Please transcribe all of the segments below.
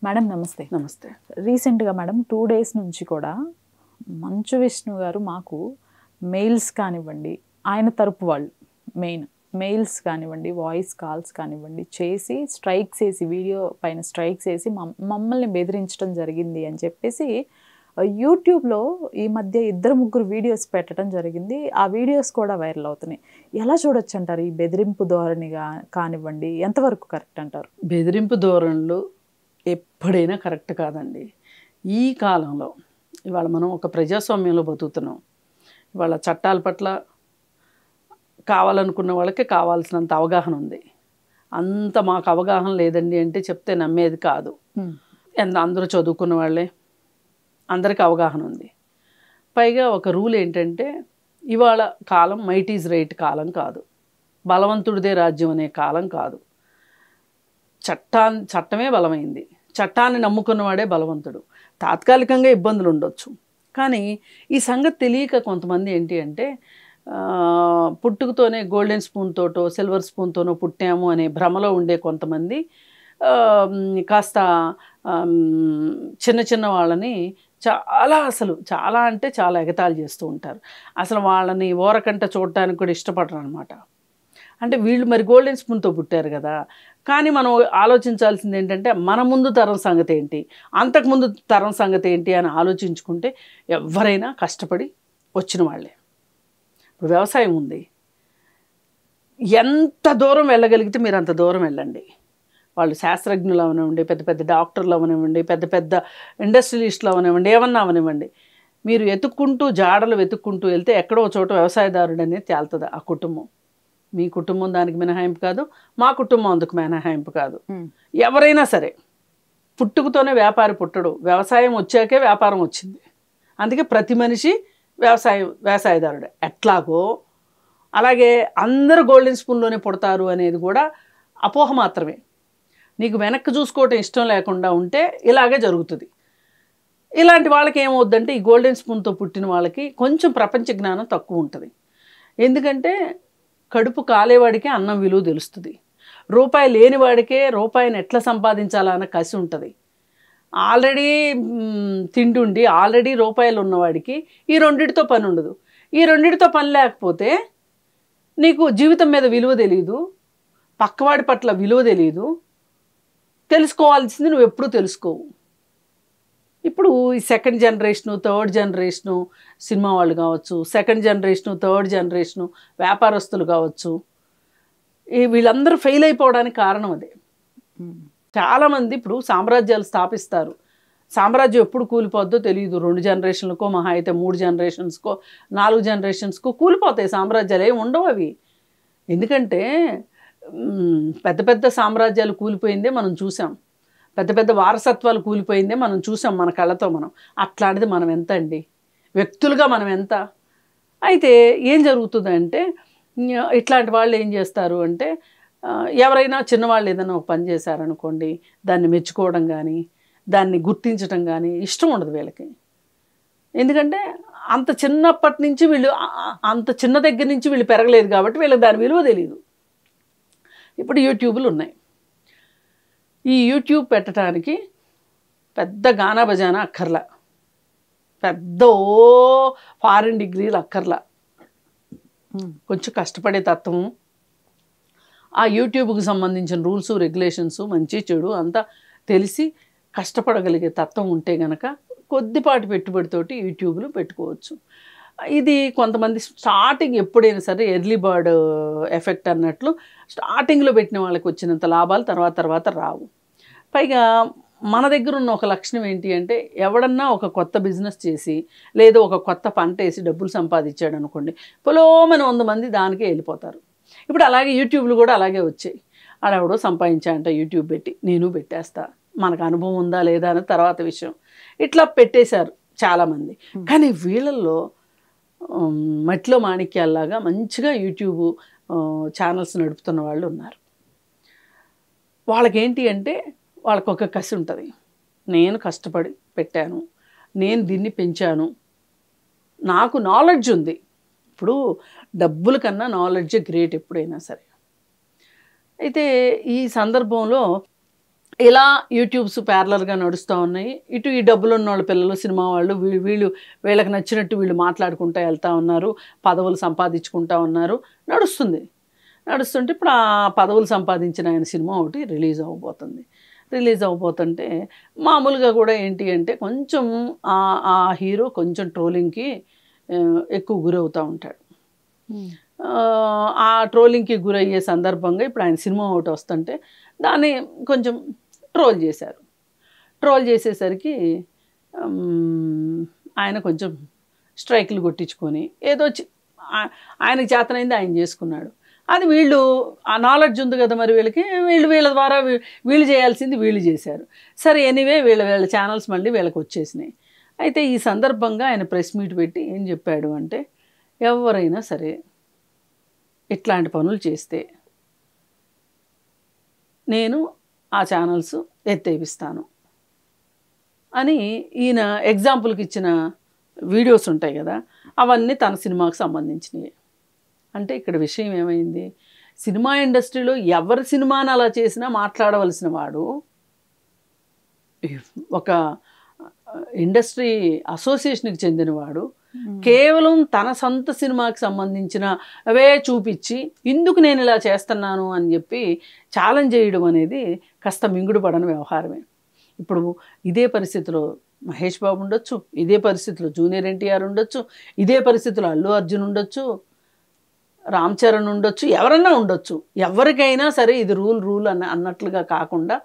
Madam నమస్తే. నమస్తే. రీసెంట్గా మేడం 2 డేస్ నుంచి కూడా మంచు విష్ణు గారు మాకు మెయిల్స్ కానివ్వండి, ఆయన తరపు వాళ్ళు మెయిల్స్ కానివ్వండి, వాయిస్ కాల్స్ కానివ్వండి చేసి స్ట్రైక్స్ వేసి, వీడియో పైన స్ట్రైక్స్ వేసి మమ్మల్ని బెదిరించడం జరిగింది అని చెప్పేసి యూట్యూబ్లో ఈ మధ్య 2-3 వీడియోస్ పెట్టడం జరిగింది. ఆ వీడియోస్ కూడా వైరల్ అవుతున్నాయి. ఎలా చూడొచ్చు అంటారు ఈ బెదిరింపు ధోరణిగా కానివ్వండి, ఎంతవరకు కరెక్ట్ అంటారు? బెదిరింపు ధోరణులు ఎప్పుడైనా కరెక్ట్ కాదండి. ఈ కాలంలో ఇవాళ మనం ఒక ప్రజాస్వామ్యంలో బతుకుతున్నాం. ఇవాళ చట్టాల పట్ల కావాలనుకున్న వాళ్ళకి కావాల్సినంత అవగాహన ఉంది. అంత మాకు అవగాహన లేదండి అంటే చెప్తే నమ్మేది కాదు. అందరూ చదువుకున్న వాళ్ళే, అందరికీ అవగాహన ఉంది. పైగా ఒక రూల్ ఏంటంటే ఇవాళ కాలం మైట్ ఈజ్ రైట్ కాలం కాదు, బలవంతుడిదే రాజ్యం అనే కాలం కాదు. చట్టమే బలమైంది. చట్టాన్ని నమ్ముకున్నవాడే బలవంతుడు. తాత్కాలికంగా ఇబ్బందులు ఉండొచ్చు, కానీ ఈ సంగతి తెలియక కొంతమంది ఏంటి అంటే పుట్టుకతోనే గోల్డెన్ స్పూన్తోటో సిల్వర్ స్పూన్తోనో పుట్టాము అనే భ్రమలో ఉండే కొంతమంది కాస్త చిన్న చిన్న వాళ్ళని చాలా అంటే చాలా ఎగతాళి చేస్తూ ఉంటారు. అసలు వాళ్ళని ఓరకంట చూడటానికి కూడా ఇష్టపడరు అనమాట. అంటే వీళ్ళు మరి గోల్డెన్ స్పూన్తో పుట్టారు కదా, కానీ మనం ఆలోచించాల్సింది ఏంటంటే మన ముందు తరం సంగతి ఏంటి, అంతకుముందు తరం సంగతి ఏంటి అని ఆలోచించుకుంటే ఎవరైనా కష్టపడి వచ్చిన వాళ్ళే. ఇప్పుడు వ్యవసాయం ఉంది, ఎంత దూరం వెళ్ళగలిగితే మీరు అంత దూరం వెళ్ళండి. వాళ్ళు శాస్త్రజ్ఞులు అవనివ్వండి, పెద్ద పెద్ద డాక్టర్లు అవనివ్వండి, పెద్ద పెద్ద ఇండస్ట్రియలిస్టులు అవనివ్వండి, ఏమన్నా అవనివ్వండి, మీరు జాడలు వెతుక్కుంటూ వెళ్తే ఎక్కడో చోట వ్యవసాయదారుడు అనేది తేలుతుంది. ఆ కుటుంబం, మీ కుటుంబం దానికి మినహాయింపు కాదు, మా కుటుంబం అందుకు మినహాయింపు కాదు. ఎవరైనా సరే పుట్టుకతోనే వ్యాపారి పుట్టడు, వ్యవసాయం వచ్చాకే వ్యాపారం వచ్చింది. అందుకే ప్రతి మనిషి వ్యవసాయదారుడే. ఎట్లాగో అలాగే అందరూ గోల్డెన్ స్పూన్లోనే పుడతారు అనేది కూడా అపోహ మాత్రమే. నీకు వెనక్కి చూసుకోవటం ఇష్టం లేకుండా ఉంటే ఇలాగే జరుగుతుంది. ఇలాంటి వాళ్ళకి ఏమవుద్దంటే ఈ గోల్డెన్ స్పూన్తో పుట్టిన వాళ్ళకి కొంచెం ప్రపంచ జ్ఞానం తక్కువ ఉంటుంది. ఎందుకంటే కడుపు కాలేవాడికే అన్నం విలువ తెలుస్తుంది. రూపాయి లేనివాడికే రూపాయిని ఎట్లా సంపాదించాలన్న కసి ఉంటుంది. ఆల్రెడీ తింటుండి ఆల్రెడీ రూపాయలు ఉన్నవాడికి ఈ రెండిటితో పని ఉండదు. ఈ రెండిటితో పని లేకపోతే నీకు జీవితం మీద విలువ తెలియదు, పక్కవాడి పట్ల విలువ తెలియదు, తెలుసుకోవాల్సింది నువ్వు ఎప్పుడూ తెలుసుకోవు. ఇప్పుడు ఈ second generation, third generation cinema వాళ్ళు కావచ్చు, సెకండ్ జనరేషను, థర్డ్ జనరేషను వ్యాపారస్తులు కావచ్చు, వీళ్ళందరూ ఫెయిల్ అయిపోవడానికి కారణం అదే. చాలామంది ఇప్పుడు సామ్రాజ్యాలు స్థాపిస్తారు, సామ్రాజ్యం ఎప్పుడు కూలిపోద్దో తెలియదు. 2 జనరేషన్లకో, మహా అయితే 3 జనరేషన్స్కో, 4 జనరేషన్స్కో కూలిపోతాయి సామ్రాజ్యాలు. ఏమి ఉండవు అవి. ఎందుకంటే పెద్ద పెద్ద సామ్రాజ్యాలు కూలిపోయిందే మనం చూసాం, పెద్ద పెద్ద వారసత్వాలు కూలిపోయిందే మనం చూసాం మన కళ్ళతో. అట్లాంటిది మనం ఎంత అండి, వ్యక్తులుగా మనం ఎంత. అయితే ఏం జరుగుతుందంటే ఇట్లాంటి వాళ్ళు ఏం చేస్తారు అంటే ఎవరైనా చిన్నవాళ్ళు ఏదైనా ఒక పని చేశారనుకోండి, దాన్ని మెచ్చుకోవడం కానీ దాన్ని గుర్తించడం కానీ ఇష్టం ఉండదు వీళ్ళకి. ఎందుకంటే అంత చిన్నప్పటి నుంచి వీళ్ళు అంత చిన్న దగ్గర నుంచి వీళ్ళు పెరగలేదు కాబట్టి వీళ్ళకి దాని విలువ తెలియదు. ఇప్పుడు యూట్యూబ్లు ఉన్నాయి. ఈ యూట్యూబ్ పెట్టడానికి పెద్ద గానా బజానా అక్కర్లా, పెద్ద ఫారిన్ డిగ్రీలు అక్కర్లా, కొంచెం కష్టపడే తత్వం, ఆ యూట్యూబ్కి సంబంధించిన రూల్స్ రెగ్యులేషన్స్ మంచి చెడు అంతా తెలిసి కష్టపడగలిగే తత్వం ఉంటే గనక కొద్దిపాటి పెట్టుబడితోటి యూట్యూబ్లు పెట్టుకోవచ్చు. ఇది కొంతమంది స్టార్టింగ్ ఎప్పుడైనా సరే ఎర్లీ బర్డ్ ఎఫెక్ట్ అన్నట్లు స్టార్టింగ్లో పెట్టిన వాళ్ళకి వచ్చినంత లాభాలు తర్వాత రావు. పైగా మన దగ్గర ఉన్న ఒక లక్షణం ఏంటి అంటే ఎవడన్నా ఒక కొత్త బిజినెస్ చేసి లేదా ఒక కొత్త పంట వేసి డబ్బులు సంపాదించాడు అనుకోండి, పొలోమని 100 మంది దానికే వెళ్ళిపోతారు. ఇప్పుడు అలాగే యూట్యూబ్లు కూడా అలాగే వచ్చాయి. ఆడెవడో సంపాదించాయంట యూట్యూబ్ పెట్టి, నేను పెట్టేస్తా, మనకు అనుభవం ఉందా లేదా అని తర్వాత విషయం. ఇట్లా పెట్టేశారు చాలామంది. కానీ వీళ్ళల్లో మట్టిలో మాణిక్యాల్లాగా మంచిగా యూట్యూబ్ ఛానల్స్ నడుపుతున్న వాళ్ళు ఉన్నారు. వాళ్ళకేంటి అంటే వాళ్ళకు ఒక కసి ఉంటుంది, నేను కష్టపడి పెట్టాను, నేను దీన్ని పెంచాను, నాకు నాలెడ్జ్ ఉంది. ఇప్పుడు డబ్బుల కన్నా నాలెడ్జ్ గ్రేట్ ఎప్పుడైనా సరే. అయితే ఈ సందర్భంలో ఇలా యూట్యూబ్స్ ప్యారలర్గా నడుస్తూ ఉన్నాయి. ఇటు ఈ డబ్బులు ఉన్న వాళ్ళ పిల్లలు సినిమా వాళ్ళు వీళ్ళకి నచ్చినట్టు వీళ్ళు మాట్లాడుకుంటూ వెళ్తూ ఉన్నారు, పదవులు సంపాదించుకుంటూ ఉన్నారు, నడుస్తుంటే ఇప్పుడు ఆ పదవులు సంపాదించిన ఆయన సినిమా ఒకటి రిలీజ్ అవ్వబోతుంటే మామూలుగా కూడా ఏంటి అంటే కొంచెం ఆ హీరో కొంచెం ట్రోలింగ్కి ఎక్కువ గురవుతూ ఉంటాడు. ఆ ట్రోలింగ్కి గురయ్యే సందర్భంగా ఇప్పుడు ఆయన సినిమా ఒకటి వస్తుంటే దాన్ని కొంచెం ట్రోల్ చేసేసరికి ఆయన కొంచెం స్ట్రైకులు కొట్టించుకొని ఏదో ఆయనకు చేతనైంది ఆయన చేసుకున్నాడు. అది వీళ్ళు ఆ నాలెడ్జ్ ఉంది కదా మరి వీళ్ళకి, వీళ్ళ ద్వారా వీళ్ళు చేయాల్సింది వీళ్ళు చేశారు. సరే ఎనీవే వీళ్ళ ఛానల్స్ మళ్ళీ వీళ్ళకి వచ్చేసినాయి. అయితే ఈ సందర్భంగా ఆయన ప్రెస్ మీట్ పెట్టి ఏం చెప్పాడు అంటే, ఎవరైనా సరే ఇట్లాంటి పనులు చేస్తే నేను ఆ ఛానల్స్ ఎత్తేపిస్తాను అని ఈయన ఎగ్జాంపుల్కి ఇచ్చిన వీడియోస్ ఉంటాయి కదా, అవన్నీ తన సినిమాకు సంబంధించినవి. అంటే ఇక్కడ విషయం ఏమైంది, సినిమా ఇండస్ట్రీలో ఎవరి సినిమాని అలా చేసినా మాట్లాడవలసిన వాడు ఒక ఇండస్ట్రీ అసోసియేషన్కి చెందినవాడు కేవలం తన సొంత సినిమాకి సంబంధించిన అవే చూపించి ఇందుకు నేను ఇలా చేస్తున్నాను అని చెప్పి ఛాలెంజ్ చేయడం అనేది కాస్త మింగుడు పడని వ్యవహారమే. ఇప్పుడు ఇదే పరిస్థితిలో మహేష్ బాబు ఉండొచ్చు, ఇదే పరిస్థితిలో జూనియర్ ఎన్టీఆర్ ఉండొచ్చు, ఇదే పరిస్థితిలో అల్లు అర్జున్ ఉండొచ్చు, రామ్ చరణ్ ఉండొచ్చు, ఎవరన్నా ఉండొచ్చు. ఎవరికైనా సరే ఇది రూల్ అన్నట్లుగా కాకుండా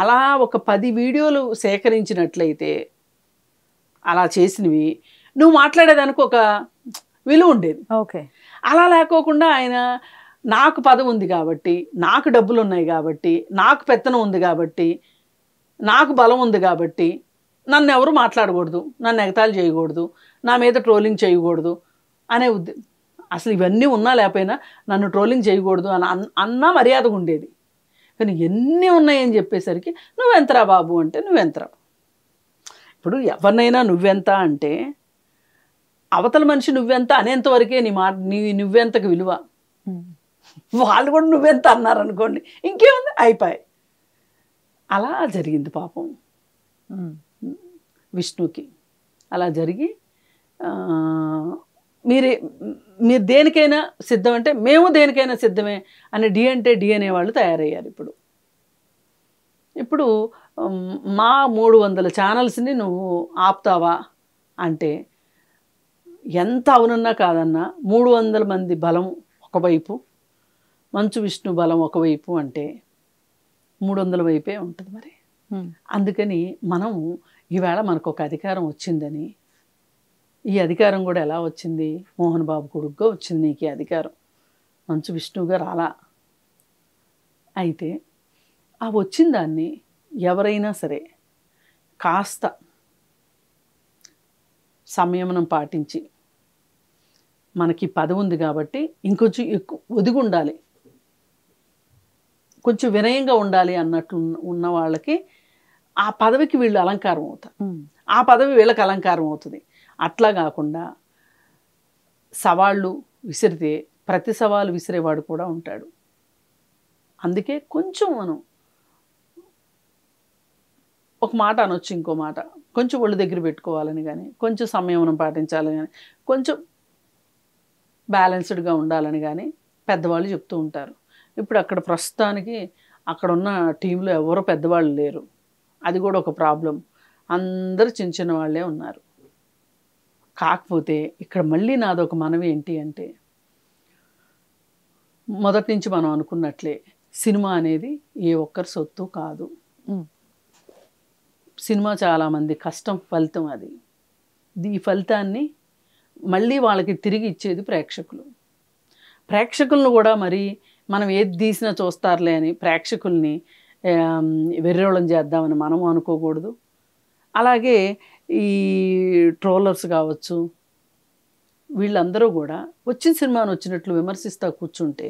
అలా ఒక 10 వీడియోలు సేకరించినట్లయితే అలా చేసినవి నువ్వు మాట్లాడేదానికి ఒక విలువ ఉండేది. ఓకే, అలా లేకోకుండా ఆయన నాకు పదవి ఉంది కాబట్టి, నాకు డబ్బులు ఉన్నాయి కాబట్టి, నాకు పెత్తనం ఉంది కాబట్టి, నాకు బలం ఉంది కాబట్టి నన్ను ఎవరు మాట్లాడకూడదు, నన్ను ఎగతాళి చేయకూడదు, నా మీద ట్రోలింగ్ చేయకూడదు అనే అసలు ఇవన్నీ ఉన్నా లేకపోయినా నన్ను ట్రోలింగ్ చేయకూడదు అన్నా మర్యాదగా ఉండేది. కానీ ఎన్ని ఉన్నాయని చెప్పేసరికి నువ్వెంతరా బాబు అంటే నువ్వెంతరా. ఇప్పుడు ఎవరినైనా నువ్వెంత అంటే అవతల మనిషి నువ్వెంత అనేంత వరకే నువ్వెంతకు విలువ. వాళ్ళు కూడా నువ్వెంత అన్నారనుకోండి ఇంకేముంది, అయిపోయి. అలా జరిగింది పాపం విష్ణుకి. అలా జరిగి మీరు దేనికైనా సిద్ధం అంటే మేము దేనికైనా సిద్ధమే అని డి అంటే డి అనేవాళ్ళు తయారయ్యారు. ఇప్పుడు మా 300 ఛానల్స్ని నువ్వు ఆపుతావా అంటే ఎంత అవునన్నా కాదన్నా 300 మంది బలం ఒకవైపు, మంచు విష్ణు బలం ఒకవైపు అంటే 300 వైపే ఉంటుంది మరి. అందుకని మనము ఈవేళ మనకు ఒక అధికారం వచ్చిందని, ఈ అధికారం కూడా ఎలా వచ్చింది, మోహన్ బాబు కొడుకుగా వచ్చింది నీకు ఈ అధికారం, మంచు విష్ణుగా రాలా. అయితే ఆ వచ్చిన దాన్ని ఎవరైనా సరే కాస్త సంయమనం పాటించి, మనకి పదవి ఉంది కాబట్టి ఇంకొంచెం ఎక్కువ ఒదిగి ఉండాలి, కొంచెం వినయంగా ఉండాలి అన్నట్లు ఉన్న వాళ్ళకి ఆ పదవికి వీళ్ళు అలంకారం అవుతారు, ఆ పదవి వీళ్ళకి అలంకారం అవుతుంది. అట్లా కాకుండా సవాళ్ళు విసిరితే ప్రతి సవాలు విసిరేవాడు కూడా ఉంటాడు. అందుకే కొంచెం మనం ఒక మాట అనొచ్చు, ఇంకో మాట కొంచెం ఒళ్ళు దగ్గర పెట్టుకోవాలని కానీ, కొంచెం సంయమనం పాటించాలని కానీ, కొంచెం బ్యాలెన్స్డ్గా ఉండాలని కానీ పెద్దవాళ్ళు చెప్తూ ఉంటారు. ఇప్పుడు అక్కడ ప్రస్తుతానికి అక్కడ ఉన్న టీంలో ఎవరో పెద్దవాళ్ళు లేరు, అది కూడా ఒక ప్రాబ్లం. అందరూ చిన్న చిన్న వాళ్ళే ఉన్నారు. కాకపోతే ఇక్కడ మళ్ళీ నాదొక మనవి ఏంటి అంటే, మొదటి నుంచి మనం అనుకున్నట్లే సినిమా అనేది ఏ ఒక్కరి సొత్తు కాదు. సినిమా చాలామంది కష్టం ఫలితం. అది ఈ ఫలితాన్ని మళ్ళీ వాళ్ళకి తిరిగి ఇచ్చేది ప్రేక్షకులను కూడా మరి మనం ఏది తీసినా చూస్తారులే అని ప్రేక్షకుల్ని వెర్రోళం చేద్దామని మనము అనుకోకూడదు. అలాగే ఈ ట్రోలర్స్ కావచ్చు, వీళ్ళందరూ కూడా వచ్చిన సినిమాను వచ్చినట్లు విమర్శిస్తూ కూర్చుంటే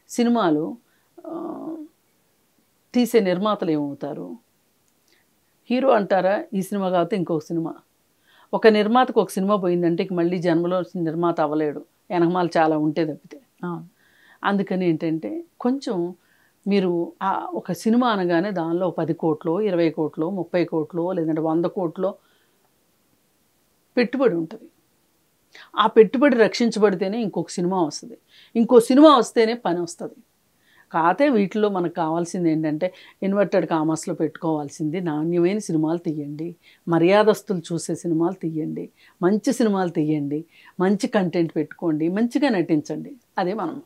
సినిమాలు తీసే నిర్మాతలు ఏమవుతారు? హీరో అంటారా, ఈ సినిమా కాకపోతే ఇంకొక సినిమా. ఒక నిర్మాతకు ఒక సినిమా పోయిందంటే మళ్ళీ జన్మలో నిర్మాత అవ్వలేడు, వెనకమాల చాలా ఉంటే తప్పితే. అందుకని ఏంటంటే కొంచెం మీరు ఒక సినిమా అనగానే దానిలో 10 కోట్లో 20 కోట్లో 30 కోట్లో లేదంటే 100 కోట్లో పెట్టుబడి ఉంటుంది. ఆ పెట్టుబడి రక్షించబడితేనే ఇంకొక సినిమా వస్తుంది, ఇంకో సినిమా వస్తేనే పని వస్తుంది. కాకపోతే వీటిలో మనకు కావాల్సింది ఏంటంటే ఇన్వర్టెడ్ కామర్స్లో పెట్టుకోవాల్సింది నాణ్యమైన సినిమాలు తీయండి, మర్యాదస్తులు చూసే సినిమాలు తీయండి, మంచి సినిమాలు తీయండి, మంచి కంటెంట్ పెట్టుకోండి, మంచిగా నటించండి. అదే మనం